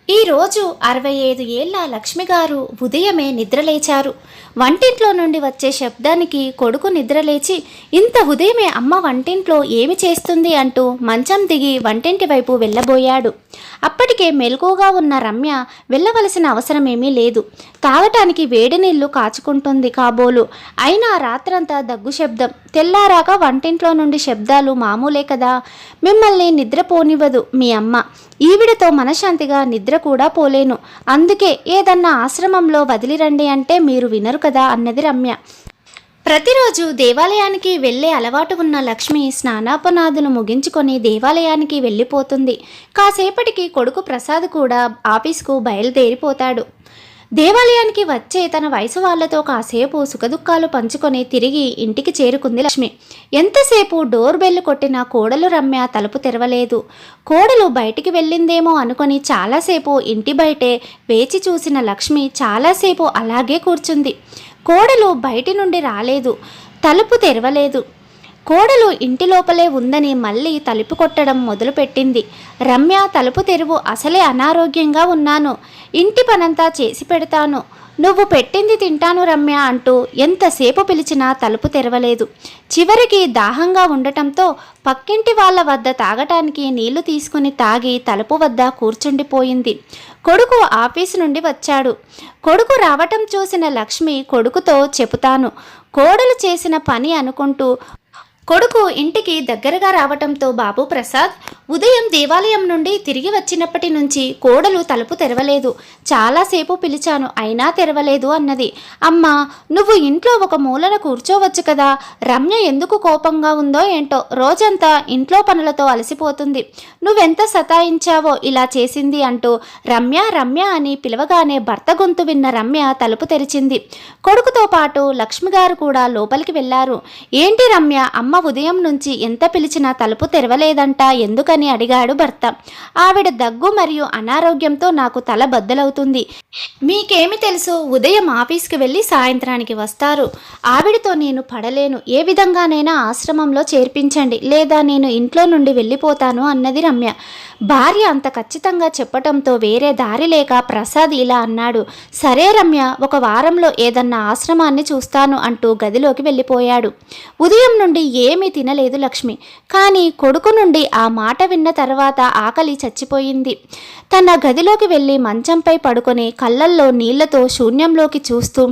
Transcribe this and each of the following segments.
ఈరోజు 65 ఏళ్ల లక్ష్మిగారు ఉదయమే నిద్రలేచారు. వంటింట్లో నుండి వచ్చే శబ్దానికి కొడుకు నిద్రలేచి, ఇంత ఉదయమే అమ్మ వంటింట్లో ఏమి చేస్తుంది అంటూ మంచం దిగి వంటింటి వైపు వెళ్ళబోయాడు. అప్పటికే మెలకువగా ఉన్న రమ్య వెళ్ళవలసిన అవసరమేమీ లేదు. తాగటానికి వేడి నీళ్లు కాచుకుంటుంది కాబోలు. అయినా రాత్రంతా దగ్గు శబ్దం, తెల్లారాక వంటింట్లో నుండి శబ్దాలు మామూలే కదా. మిమ్మల్ని నిద్రపోనివ్వదు మీ అమ్మ. ఈవిడతో మనశ్శాంతిగా నిద్ర కూడా పోలేను. అందుకే ఏదన్నా ఆశ్రమంలో వదిలిరండి అంటే మీరు వినరు కదా అన్నది రమ్య. ప్రతిరోజు దేవాలయానికి వెళ్ళే అలవాటు ఉన్న లక్ష్మి స్నానాపనాదులు ముగించుకొని దేవాలయానికి వెళ్ళిపోతుంది. కాసేపటికి కొడుకు ప్రసాద్ కూడా ఆఫీస్కు బయలుదేరిపోతాడు. దేవాలయానికి వచ్చే తన వయసు వాళ్లతో కాసేపు సుఖదుఖాలు పంచుకొని తిరిగి ఇంటికి చేరుకుంది లక్ష్మి. ఎంతసేపు డోర్ బెల్ కొట్టిన కోడలు రమ్య తలుపు తెరవలేదు. కోడలు బయటికి వెళ్ళిందేమో అనుకొని చాలాసేపు ఇంటి బయటే వేచి చూసిన లక్ష్మి చాలాసేపు అలాగే కూర్చుంది. కోడలు బయటి నుండి రాలేదు, తలుపు తెరవలేదు. కోడలు ఇంటి లోపలే ఉందని మళ్ళీ తలుపు కొట్టడం మొదలుపెట్టింది. రమ్య, తలుపు తెరువు, అసలే అనారోగ్యంగా ఉన్నాను, ఇంటి పనంతా చేసి పెడతాను, నువ్వు పెట్టింది తింటాను రమ్య అంటూ ఎంతసేపు పిలిచినా తలుపు తెరవలేదు. చివరికి దాహంగా ఉండటంతో పక్కింటి వాళ్ళ వద్ద తాగటానికి నీళ్లు తీసుకుని తాగి తలుపు వద్ద కూర్చుండిపోయింది. కొడుకు ఆఫీసు నుండి వచ్చాడు. కొడుకు రావటం చూసిన లక్ష్మి కొడుకుతో చెబుతాను కోడలు చేసిన పని అనుకుంటూ కొడుకు ఇంటికి దగ్గరగా రావటంతో, బాబు ప్రసాద్, ఉదయం దేవాలయం నుండి తిరిగి వచ్చినప్పటి నుంచి కోడలు తలుపు తెరవలేదు. చాలాసేపు పిలిచాను, అయినా తెరవలేదు అన్నది. అమ్మా, నువ్వు ఇంట్లో ఒక మూలన కూర్చోవచ్చు కదా. రమ్య ఎందుకు కోపంగా ఉందో ఏంటో, రోజంతా ఇంట్లో పనులతో అలసిపోతుంది. నువ్వెంత సతాయించావో ఇలా చేసింది అంటూ రమ్య రమ్య అని పిలవగానే భర్త గొంతు విన్న రమ్య తలుపు తెరిచింది. కొడుకుతో పాటు లక్ష్మిగారు కూడా లోపలికి వెళ్లారు. ఏంటి రమ్య, అమ్మ ఉదయం నుంచి ఎంత పిలిచినా తలుపు తెరవలేదంట, ఎందుకని అడిగాడు భర్త. ఆవిడ దగ్గు మరియు అనారోగ్యంతో నాకు తల బద్దలవుతుంది. మీకేమి తెలుసు, ఉదయం ఆఫీస్కి వెళ్ళి సాయంత్రానికి వస్తారు. ఆవిడతో నేను పడలేను. ఏ విధంగానైనా ఆశ్రమంలో చేర్పించండి, లేదా నేను ఇంట్లో నుండి వెళ్ళిపోతాను అన్నది రమ్య. భార్య అంత ఖచ్చితంగా చెప్పటంతో వేరే దారి లేక ప్రసాద్ ఇలా అన్నాడు. సరే రమ్య, ఒక వారంలో ఏదన్నా ఆశ్రమాన్ని చూస్తాను అంటూ గదిలోకి వెళ్ళిపోయాడు. ఉదయం నుండి ఏమీ తినలేదు లక్ష్మి. కానీ కొడుకు నుండి ఆ మాట విన్న తర్వాత ఆకలి చచ్చిపోయింది. తన గదిలోకి వెళ్ళి మంచంపై పడుకొని కళ్ళల్లో నీళ్లతో శూన్యంలోకి చూస్తూ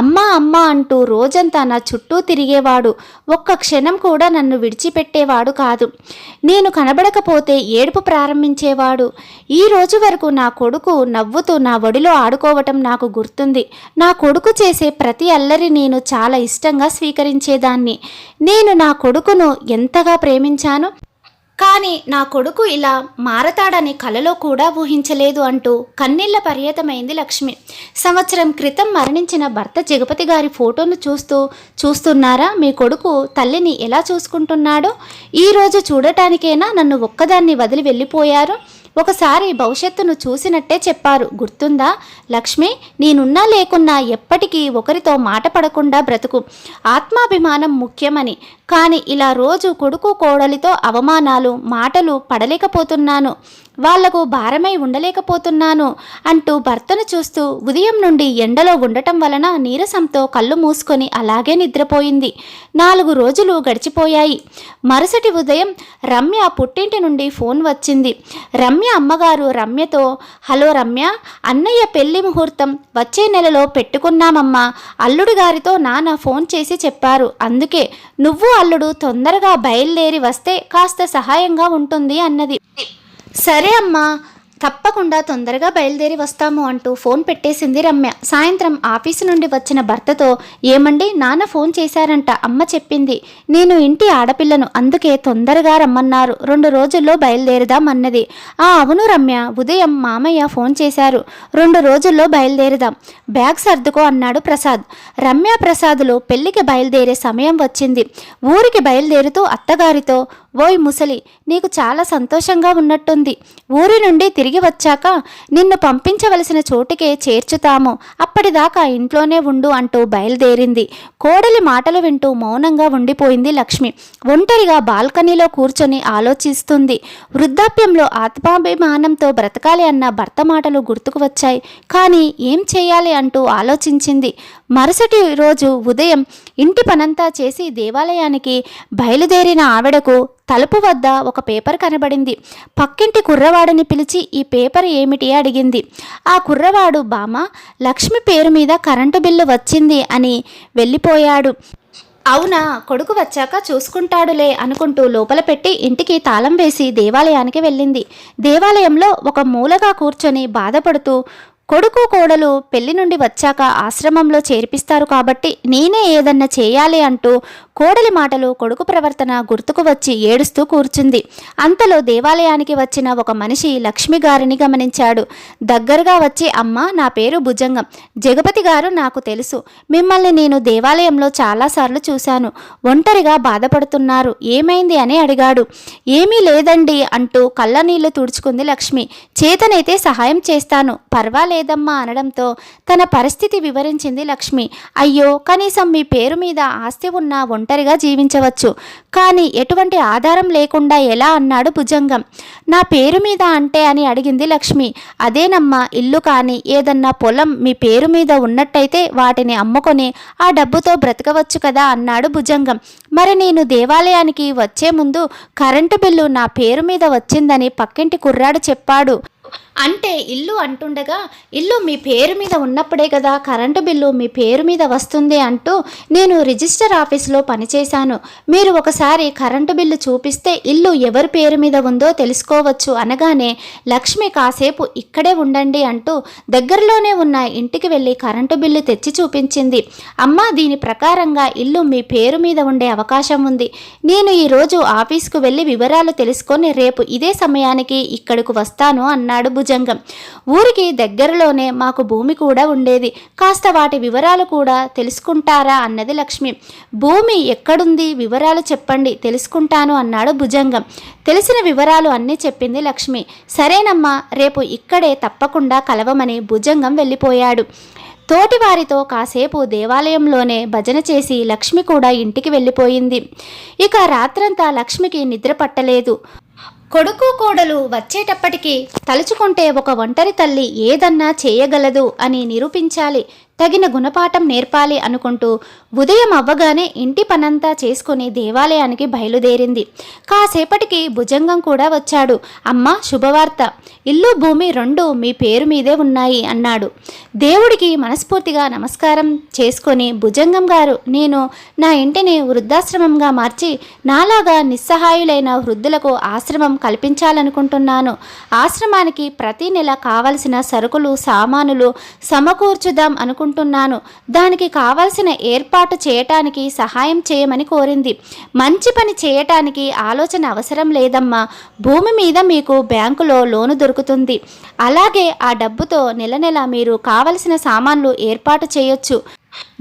అమ్మా అమ్మా అంటూ రోజంతా నా చుట్టూ తిరిగేవాడు. ఒక్క క్షణం కూడా నన్ను విడిచిపెట్టేవాడు కాదు. నేను కనబడకపోతే ఏడుపు ప్రారంభించేవాడు. ఈ రోజు వరకు నా కొడుకు నవ్వుతూ నా ఒడిలో ఆడుకోవటం నాకు గుర్తుంది. నా కొడుకు చేసే ప్రతి అల్లరి నేను చాలా ఇష్టంగా స్వీకరించేదాన్ని. నేను నా కొడుకును ఎంతగా ప్రేమించాను. కానీ నా కొడుకు ఇలా మారతాడని కలలో కూడా ఊహించలేదు అంటూ కన్నీళ్ల పర్యతమైంది లక్ష్మి. సంవత్సరం క్రితం మరణించిన భర్త జగపతి గారి ఫోటోను చూస్తున్నారా మీ కొడుకు తల్లిని ఎలా చూసుకుంటున్నాడో? ఈరోజు చూడటానికైనా నన్ను ఒక్కదాన్ని వదిలి వెళ్ళిపోయారు. ఒకసారి భవిష్యత్తును చూసినట్టే చెప్పారు, గుర్తుందా లక్ష్మి? నేనున్నా లేకున్నా ఎప్పటికీ ఒకరితో మాట పడకుండా బ్రతుకు, ఆత్మాభిమానం ముఖ్యమని. కానీ ఇలా రోజు కొడుకు కోడలితో అవమానాలు మాటలు పడలేకపోతున్నాను, వాళ్లకు భారమై ఉండలేకపోతున్నాను అంటూ భర్తను చూస్తూ ఉదయం నుండి ఎండలో ఉండటం వలన నీరసంతో కళ్ళు మూసుకొని అలాగే నిద్రపోయింది. 4 రోజులు గడిచిపోయాయి. మరుసటి ఉదయం రమ్య పుట్టింటి నుండి ఫోన్ వచ్చింది. రమ్య అమ్మగారు రమ్యతో, హలో రమ్య, అన్నయ్య పెళ్లి ముహూర్తం వచ్చే నెలలో పెట్టుకున్నామమ్మా. అల్లుడు గారితో నాన్న ఫోన్ చేసి చెప్పారు. అందుకే నువ్వు అల్లుడు తొందరగా బయలుదేరి వస్తే కాస్త సహాయంగా ఉంటుంది అన్నది. సరే అమ్మా, తప్పకుండా తొందరగా బయలుదేరి వస్తాము అంటూ ఫోన్ పెట్టేసింది రమ్య. సాయంత్రం ఆఫీసు నుండి వచ్చిన భర్తతో, ఏమండి, నాన్న ఫోన్ చేశారంట, అమ్మ చెప్పింది. నేను ఇంటి ఆడపిల్లను, అందుకే తొందరగా రమ్మన్నారు, 2 రోజుల్లో బయలుదేరుదాం అన్నది. అవును రమ్య, ఉదయం మామయ్య ఫోన్ చేశారు, 2 రోజుల్లో బయలుదేరుదాం, బ్యాగ్ సర్దుకో అన్నాడు ప్రసాద్. రమ్య ప్రసాదులు పెళ్లికి బయలుదేరే సమయం వచ్చింది. ఊరికి బయలుదేరుతూ అత్తగారితో, ఓయ్ ముసలి, నీకు చాలా సంతోషంగా ఉన్నట్టుంది. ఊరి నుండి తిరిగి తిరిగి వచ్చాక నిన్ను పంపించవలసిన చోటుకే చేర్చుతాము, అప్పటిదాకా ఇంట్లోనే ఉండు అంటూ బయలుదేరింది. కోడలి మాటలు వింటూ మౌనంగా ఉండిపోయింది లక్ష్మి. ఒంటరిగా బాల్కనీలో కూర్చొని ఆలోచిస్తుంది. వృద్ధాప్యంలో ఆత్మాభిమానంతో బ్రతకాలి అన్న భర్త మాటలు గుర్తుకు వచ్చాయి. కానీ ఏం చేయాలి అంటూ ఆలోచించింది. మరుసటి రోజు ఉదయం ఇంటి పనంతా చేసి దేవాలయానికి బయలుదేరిన ఆవిడకు తలుపు వద్ద ఒక పేపర్ కనబడింది. పక్కింటి కుర్రవాడిని పిలిచి ఈ పేపర్ ఏమిటి అడిగింది. ఆ కుర్రవాడు, బామ్మ, లక్ష్మి పేరు మీద కరెంటు బిల్లు వచ్చింది అని వెళ్ళిపోయాడు. అవునా, కొడుకు వచ్చాక చూసుకుంటాడులే అనుకుంటూ లోపల పెట్టి ఇంటికి తాళం వేసి దేవాలయానికి వెళ్ళింది. దేవాలయంలో ఒక మూలగా కూర్చొని బాధపడుతూ, కొడుకు కోడలు పెళ్లి నుండి వచ్చాక ఆశ్రమంలో చేర్పిస్తారు కాబట్టి నేనే ఏదన్నా చేయాలి అంటూ కోడలి మాటలు, కొడుకు ప్రవర్తన గుర్తుకు వచ్చి ఏడుస్తూ కూర్చుంది. అంతలో దేవాలయానికి వచ్చిన ఒక మనిషి లక్ష్మి గారిని గమనించాడు. దగ్గరగా వచ్చి, అమ్మ, నా పేరు భుజంగం. జగపతి గారు నాకు తెలుసు. మిమ్మల్ని నేను దేవాలయంలో చాలాసార్లు చూశాను. ఒంటరిగా బాధపడుతున్నారు, ఏమైంది అని అడిగాడు. ఏమీ లేదండి అంటూ కళ్ళనీళ్లు తుడుచుకుంది లక్ష్మి. చేతనైతే సహాయం చేస్తాను, పర్వాలేదమ్మా అనడంతో తన పరిస్థితి వివరించింది లక్ష్మి. అయ్యో, కనీసం మీ పేరు మీద ఆస్తి ఉన్నా ఒంటరిగా జీవించవచ్చు, కానీ ఎటువంటి ఆధారం లేకుండా ఎలా అన్నాడు భుజంగం. నా పేరు మీద అంటే అని అడిగింది లక్ష్మి. అదేనమ్మా, ఇల్లు కానీ ఏదన్నా పొలం మీ పేరు మీద ఉన్నట్టయితే వాటిని అమ్ముకొని ఆ డబ్బుతో బ్రతకవచ్చు కదా అన్నాడు భుజంగం. మరి నేను దేవాలయానికి వచ్చే ముందు కరెంటు బిల్లు నా పేరు మీద వచ్చిందని పక్కింటి కుర్రాడు చెప్పాడు. అంటే ఇల్లు అంటుండగా, ఇల్లు మీ పేరు మీద ఉన్నప్పుడే కదా కరెంటు బిల్లు మీ పేరు మీద వస్తుంది అంటూ నేను రిజిస్టర్ ఆఫీసులో పనిచేశాను. మీరు ఒకసారి కరెంటు బిల్లు చూపిస్తే ఇల్లు ఎవరి పేరు మీద ఉందో తెలుసుకోవచ్చు అనగానే లక్ష్మి కాసేపు ఇక్కడే ఉండండి అంటూ దగ్గరలోనే ఉన్న ఇంటికి వెళ్ళి కరెంటు బిల్లు తెచ్చి చూపించింది. అమ్మ, దీని ప్రకారంగా ఇల్లు మీ పేరు మీద ఉండే అవకాశం ఉంది. నేను ఈరోజు ఆఫీస్కు వెళ్ళి వివరాలు తెలుసుకొని రేపు ఇదే సమయానికి ఇక్కడకు వస్తాను అన్నాడు భుజంగం. ఊరికి దగ్గరలోనే మాకు భూమి కూడా ఉండేది, కాస్త వాటి వివరాలు కూడా తెలుసుకుంటారా అన్నది లక్ష్మి. భూమి ఎక్కడుంది, వివరాలు చెప్పండి, తెలుసుకుంటాను అన్నాడు భుజంగం. తెలిసిన వివరాలు అన్నీ చెప్పింది లక్ష్మి. సరేనమ్మా, రేపు ఇక్కడే తప్పకుండా కలవమని భుజంగం వెళ్ళిపోయాడు. తోటివారితో కాసేపు దేవాలయంలోనే భజన చేసి లక్ష్మి కూడా ఇంటికి వెళ్ళిపోయింది. ఇక రాత్రంతా లక్ష్మికి నిద్ర పట్టలేదు. కొడుకు కోడలు వచ్చేటప్పటికి తలుచుకుంటే ఒక ఒంటరి తల్లి ఏదన్నా చేయగలదు అని నిరూపించాలి, తగిన గుణపాఠం నేర్పాలి అనుకుంటూ ఉదయం అవ్వగానే ఇంటి పనంతా చేసుకుని దేవాలయానికి బయలుదేరింది. కాసేపటికి భుజంగం కూడా వచ్చాడు. అమ్మ, శుభవార్త, ఇల్లు భూమి రెండు మీ పేరు మీదే ఉన్నాయి అన్నాడు. దేవుడికి మనస్ఫూర్తిగా నమస్కారం చేసుకొని, భుజంగం గారు, నేను నా ఇంటిని వృద్ధాశ్రమంగా మార్చి నాలాగా నిస్సహాయులైన వృద్ధులకు ఆశ్రమం కల్పించాలనుకుంటున్నాను. ఆశ్రమానికి ప్రతి నెల కావలసిన సరుకులు సామానులు సమకూర్చుదాం అనుకుంటున్నాను. దానికి కావలసిన ఏర్పాటు చేయటానికి సహాయం చేయమని కోరింది. మంచి పని చేయటానికి ఆలోచన అవసరం లేదమ్మా. భూమి మీద మీకు బ్యాంకులో లోను దొరుకుతుంది. అలాగే ఆ డబ్బుతో నెల నెల మీరు కావలసిన సామాన్లు ఏర్పాటు చేయొచ్చు.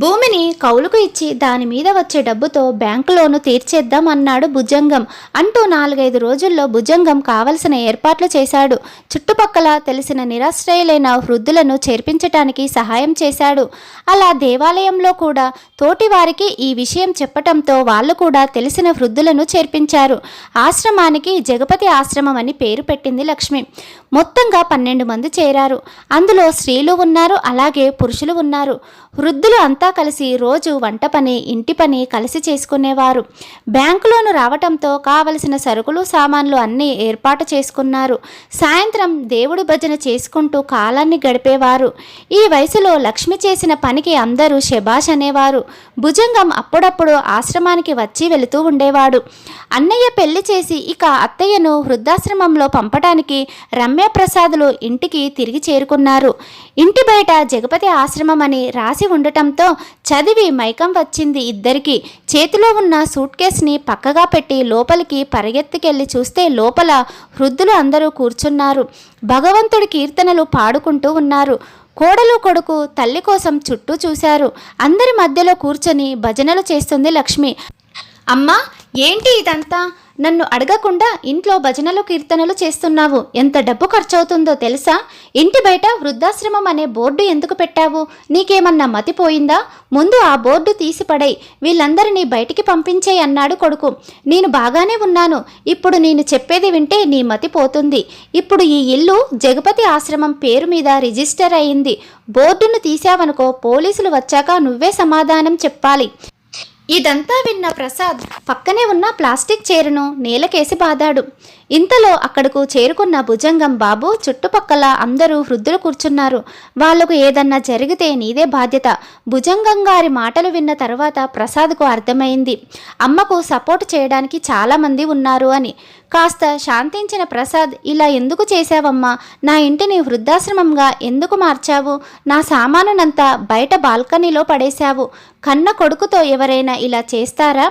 భూమిని కౌలుకు ఇచ్చి దాని మీద వచ్చే డబ్బుతో బ్యాంకు లోను తీర్చేద్దాం అన్నాడు భుజంగం. అంటూ 4-5 రోజుల్లో భుజంగం కావలసిన ఏర్పాట్లు చేశాడు. చుట్టుపక్కల తెలిసిన నిరాశ్రయులైన వృద్ధులను చేర్పించటానికి సహాయం చేశాడు. అలా దేవాలయంలో కూడా తోటివారికి ఈ విషయం చెప్పటంతో వాళ్ళు కూడా తెలిసిన వృద్ధులను చేర్పించారు. ఆశ్రమానికి జగపతి ఆశ్రమం అని పేరు పెట్టింది లక్ష్మి. మొత్తంగా 12 మంది చేరారు. అందులో స్త్రీలు ఉన్నారు, అలాగే పురుషులు ఉన్నారు. వృద్ధులు అంతా కలిసి రోజు వంట పని, ఇంటి పని కలిసి చేసుకునేవారు. బ్యాంకులోను రావటంతో కావలసిన సరుకులు సామాన్లు అన్నీ ఏర్పాటు చేసుకున్నారు. సాయంత్రం దేవుడి భజన చేసుకుంటూ కాలాన్ని గడిపేవారు. ఈ వయసులో లక్ష్మి చేసిన పనికి అందరూ శబాష్ అనేవారు. భుజంగం అప్పుడప్పుడు ఆశ్రమానికి వచ్చి వెళుతూ ఉండేవాడు. అన్నయ్య పెళ్లి చేసి ఇక అత్తయ్యను వృద్ధాశ్రమంలో పంపటానికి రమ్యప్రసాదులు ఇంటికి తిరిగి చేరుకున్నారు. ఇంటి బయట జగపతి ఆశ్రమం అని రాసి ఉండటంతో చదివి మైకం వచ్చింది ఇద్దరికి. చేతిలో ఉన్న సూట్ కేసుని పక్కగా పెట్టి లోపలికి పరిగెత్తుకెళ్ళి చూస్తే లోపల వృద్ధులు అందరూ కూర్చున్నారు. భగవంతుడి కీర్తనలు పాడుకుంటూ ఉన్నారు. కోడలు కొడుకు తల్లి కోసం చుట్టూ చూశారు. అందరి మధ్యలో కూర్చొని భజనలు చేస్తుంది లక్ష్మి. అమ్మా, ఏంటి ఇదంతా? నన్ను అడగకుండా ఇంట్లో భజనలు కీర్తనలు చేస్తున్నావు. ఎంత డబ్బు ఖర్చవుతుందో తెలుసా? ఇంటి బయట వృద్ధాశ్రమం అనే బోర్డు ఎందుకు పెట్టావు? నీకేమన్నా మతిపోయిందా? ముందు ఆ బోర్డు తీసిపడేయ్, వీళ్ళందరినీ బయటికి పంపించేయి అన్నాడు కొడుకు. నేను బాగానే ఉన్నాను. ఇప్పుడు నేను చెప్పేది వింటే నీ మతి పోతుంది. ఇప్పుడు ఈ ఇల్లు జగపతి ఆశ్రమం పేరు మీద రిజిస్టర్ అయింది. బోర్డును తీసావనుకో, పోలీసులు వచ్చాక నువ్వే సమాధానం చెప్పాలి. ఇదంతా విన్న ప్రసాద్ పక్కనే ఉన్న ప్లాస్టిక్ చైరును నేలకేసి బాదాడు. ఇంతలో అక్కడకు చేరుకున్న భుజంగం బాబు చుట్టుపక్కల అందరూ వృద్ధులు కూర్చున్నారు. వాళ్లకు ఏదన్నా జరిగితే నీదే బాధ్యత. భుజంగం గారి మాటలు విన్న తర్వాత ప్రసాద్కు అర్థమైంది, అమ్మకు సపోర్ట్ చేయడానికి చాలామంది ఉన్నారు అని. కాస్త శాంతించిన ప్రసాద్, ఇలా ఎందుకు చేశావమ్మా? నా ఇంటిని వృద్ధాశ్రమంగా ఎందుకు మార్చావు? నా సామానునంతా బయట బాల్కనీలో పడేశావు. కన్న కొడుకుతో ఎవరైనా ఇలా చేస్తారా?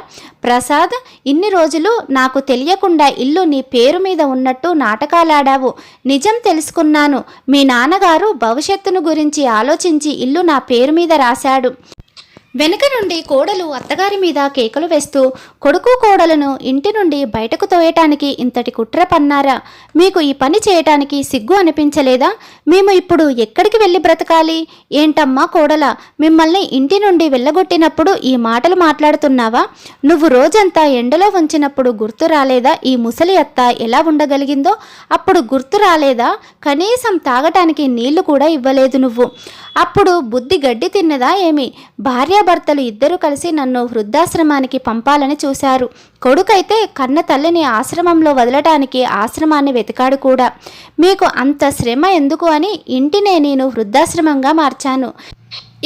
ప్రసాద్, ఇన్ని రోజులు నాకు తెలియకుండా ఇల్లు నీ పేరు మీద ఉన్నట్టు నాటకాలాడావు. నిజం తెలుసుకున్నాను. మీ నాన్నగారు భవిష్యత్తును గురించి ఆలోచించి ఇల్లు నా పేరు మీద రాశాడు. వెనుక నుండి కోడలు అత్తగారి మీద కేకలు వేస్తూ, కొడుకు కోడలను ఇంటి నుండి బయటకు తోయటానికి ఇంతటి కుట్ర పన్నారా? మీకు ఈ పని చేయటానికి సిగ్గు అనిపించలేదా? మేము ఇప్పుడు ఎక్కడికి వెళ్ళి బ్రతకాలి? ఏంటమ్మా కోడల, మిమ్మల్ని ఇంటి నుండి వెళ్ళగొట్టినప్పుడు ఈ మాటలు మాట్లాడుతున్నావా? నువ్వు రోజంతా ఎండలో ఉంచినప్పుడు గుర్తు రాలేదా ఈ ముసలి అత్త ఎలా ఉండగలిగిందో? అప్పుడు గుర్తు రాలేదా? కనీసం తాగటానికి నీళ్లు కూడా ఇవ్వలేదు నువ్వు. అప్పుడు బుద్ధి గడ్డి తిన్నదా ఏమి? భార్యాభర్తలు ఇద్దరూ కలిసి నన్ను వృద్ధాశ్రమానికి పంపాలని చూశారు. కొడుకైతే కన్న తల్లిని ఆశ్రమంలో వదలటానికి ఆశ్రమాన్ని వెతికాడు కూడా. మీకు అంత శ్రమ ఎందుకు అని ఇంటినే నేను వృద్ధాశ్రమంగా మార్చాను.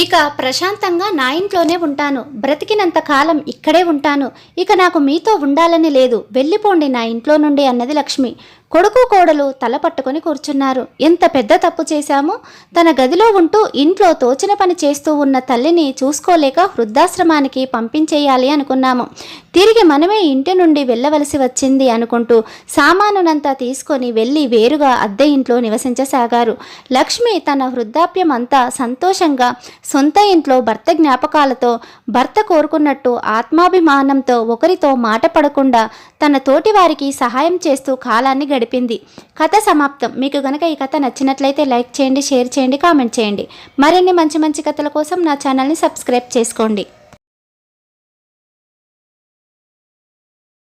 ఇక ప్రశాంతంగా నా ఇంట్లోనే ఉంటాను. బ్రతికినంత కాలం ఇక్కడే ఉంటాను. ఇక నాకు మీతో ఉండాలని లేదు. వెళ్ళిపోండి నా ఇంట్లో నుండి అన్నది లక్ష్మి. కొడుకు కోడలు తల పట్టుకొని కూర్చున్నారు. ఎంత పెద్ద తప్పు చేశాము? తన గదిలో ఉంటూ ఇంట్లో తోచిన పని చేస్తూ ఉన్న తల్లిని చూసుకోలేక వృద్ధాశ్రమానికి పంపించేయాలి అనుకున్నాము. తిరిగి మనమే ఇంటి నుండి వెళ్ళవలసి వచ్చింది అనుకుంటూ సామానునంతా తీసుకొని వెళ్ళి వేరుగా అద్దె ఇంట్లో నివసించసాగారు. లక్ష్మి తన వృద్ధాప్యం అంతా సంతోషంగా సొంత ఇంట్లో భర్త జ్ఞాపకాలతో, భర్త కోరుకున్నట్టు ఆత్మాభిమానంతో ఒకరితో మాట పడకుండా తన తోటి వారికి సహాయం చేస్తూ కాలాన్ని గడిపింది. కథ సమాప్తం. మీకు గనక ఈ కథ నచ్చినట్లయితే లైక్ చేయండి, షేర్ చేయండి, కామెంట్ చేయండి. మరిన్ని మంచి మంచి కథల కోసం నా ఛానల్ని సబ్స్క్రైబ్ చేసుకోండి.